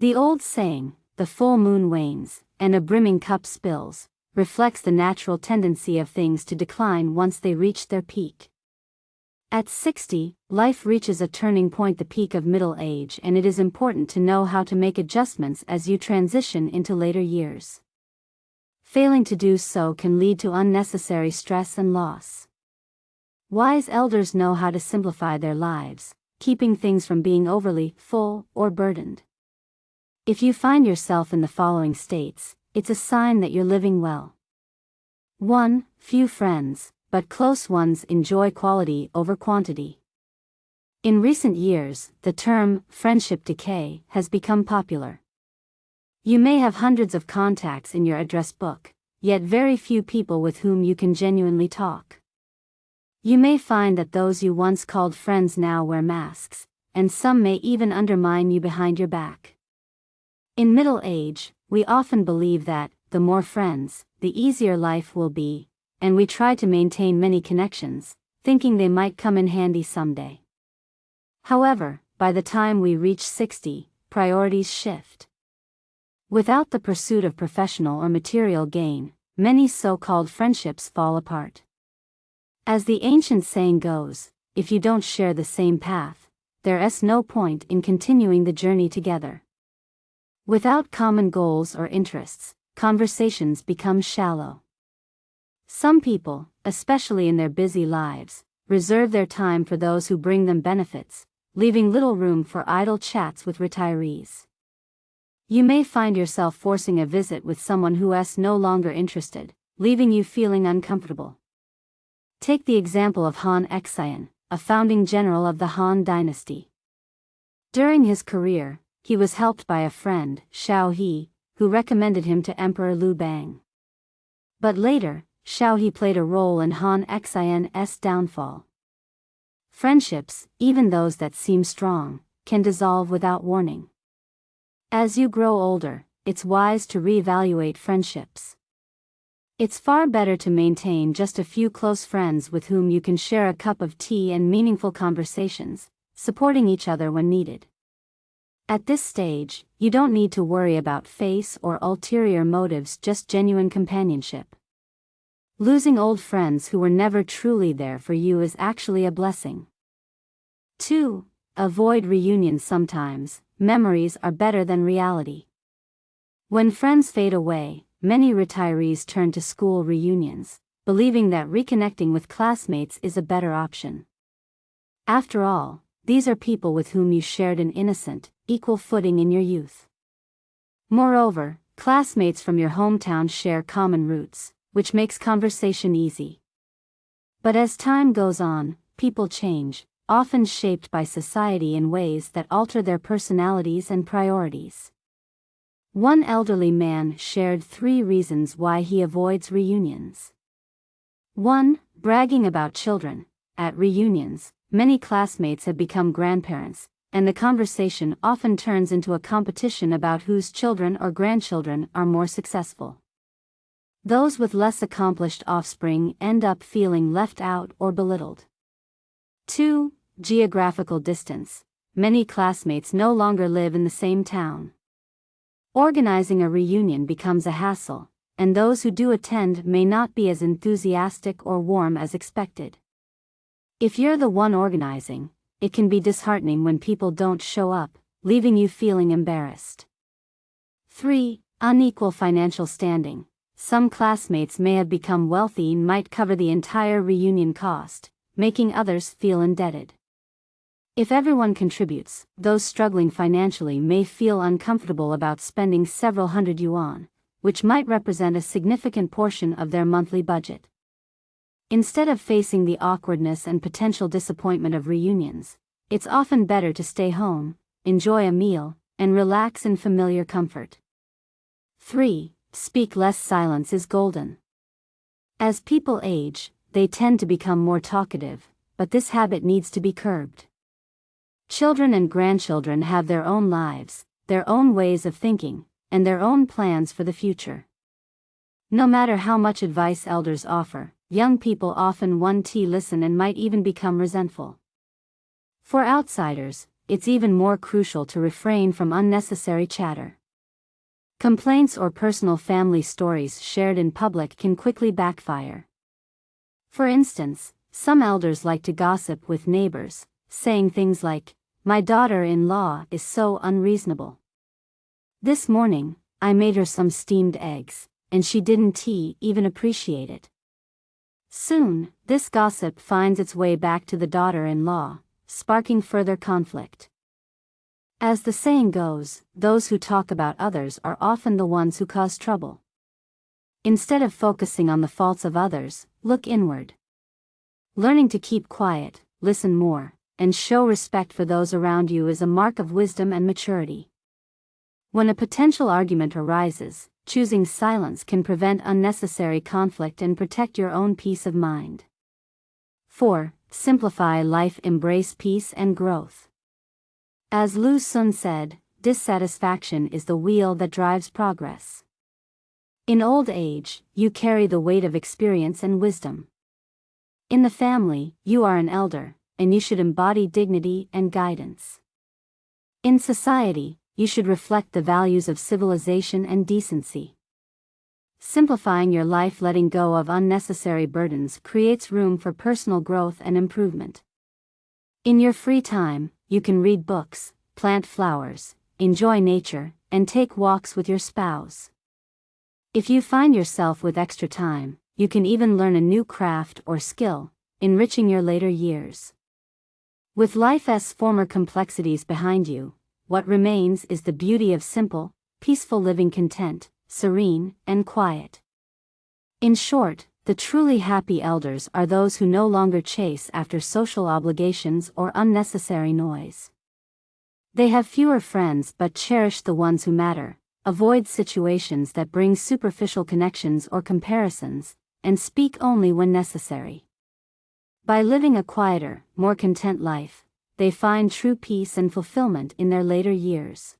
The old saying, "The full moon wanes, and a brimming cup spills," reflects the natural tendency of things to decline once they reach their peak. At 60, life reaches a turning point, the peak of middle age, and it is important to know how to make adjustments as you transition into later years. Failing to do so can lead to unnecessary stress and loss. Wise elders know how to simplify their lives, keeping things from being overly full or burdened. If you find yourself in the following states, it's a sign that you're living well. 1. Few friends, but close ones. Enjoy quality over quantity. In recent years, the term friendship decay has become popular. You may have hundreds of contacts in your address book, yet very few people with whom you can genuinely talk. You may find that those you once called friends now wear masks, and some may even undermine you behind your back. In middle age, we often believe that, the more friends, the easier life will be, and we try to maintain many connections, thinking they might come in handy someday. However, by the time we reach 60, priorities shift. Without the pursuit of professional or material gain, many so-called friendships fall apart. As the ancient saying goes, if you don't share the same path, there's no point in continuing the journey together. Without common goals or interests, conversations become shallow. Some people, especially in their busy lives, reserve their time for those who bring them benefits, leaving little room for idle chats with retirees. You may find yourself forcing a visit with someone who's no longer interested, leaving you feeling uncomfortable. Take the example of Han Xian, a founding general of the Han dynasty. During his career, he was helped by a friend, Xiao He, who recommended him to Emperor Liu Bang. But later, Xiao He played a role in Han Xian's downfall. Friendships, even those that seem strong, can dissolve without warning. As you grow older, it's wise to reevaluate friendships. It's far better to maintain just a few close friends with whom you can share a cup of tea and meaningful conversations, supporting each other when needed. At this stage, you don't need to worry about face or ulterior motives, just genuine companionship. Losing old friends who were never truly there for you is actually a blessing. 2. Avoid reunions. Sometimes, memories are better than reality. When friends fade away, many retirees turn to school reunions, believing that reconnecting with classmates is a better option. After all, these are people with whom you shared an innocent, equal footing in your youth. Moreover, classmates from your hometown share common roots, which makes conversation easy. But as time goes on, people change, often shaped by society in ways that alter their personalities and priorities. One elderly man shared 3 reasons why he avoids reunions. 1. Bragging about children. At reunions, many classmates have become grandparents, and the conversation often turns into a competition about whose children or grandchildren are more successful. Those with less accomplished offspring end up feeling left out or belittled. 2. Geographical distance. Many classmates no longer live in the same town. Organizing a reunion becomes a hassle, and those who do attend may not be as enthusiastic or warm as expected. If you're the one organizing, it can be disheartening when people don't show up, leaving you feeling embarrassed. 3. Unequal financial standing. Some classmates may have become wealthy and might cover the entire reunion cost, making others feel indebted. If everyone contributes, those struggling financially may feel uncomfortable about spending several hundred yuan, which might represent a significant portion of their monthly budget. Instead of facing the awkwardness and potential disappointment of reunions, it's often better to stay home, enjoy a meal, and relax in familiar comfort. 3. Speak less. Silence is golden. As people age, they tend to become more talkative, but this habit needs to be curbed. Children and grandchildren have their own lives, their own ways of thinking, and their own plans for the future. No matter how much advice elders offer, young people often listen and might even become resentful. For outsiders, it's even more crucial to refrain from unnecessary chatter. Complaints or personal family stories shared in public can quickly backfire. For instance, some elders like to gossip with neighbors, saying things like, "My daughter-in-law is so unreasonable. This morning, I made her some steamed eggs, and she didn't even appreciate it." Soon, this gossip finds its way back to the daughter-in-law, sparking further conflict. As the saying goes, those who talk about others are often the ones who cause trouble. Instead of focusing on the faults of others, look inward. Learning to keep quiet, listen more, and show respect for those around you is a mark of wisdom and maturity. When a potential argument arises, choosing silence can prevent unnecessary conflict and protect your own peace of mind. 4. Simplify life, embrace peace and growth. As Lu Sun said, dissatisfaction is the wheel that drives progress. In old age, you carry the weight of experience and wisdom. In the family, you are an elder, and you should embody dignity and guidance. In society, you should reflect the values of civilization and decency. Simplifying your life, letting go of unnecessary burdens, creates room for personal growth and improvement. In your free time, you can read books, plant flowers, enjoy nature, and take walks with your spouse. If you find yourself with extra time, you can even learn a new craft or skill, enriching your later years. With life's former complexities behind you, what remains is the beauty of simple, peaceful living, content, serene, and quiet. In short, the truly happy elders are those who no longer chase after social obligations or unnecessary noise. They have fewer friends but cherish the ones who matter, avoid situations that bring superficial connections or comparisons, and speak only when necessary. By living a quieter, more content life, they find true peace and fulfillment in their later years.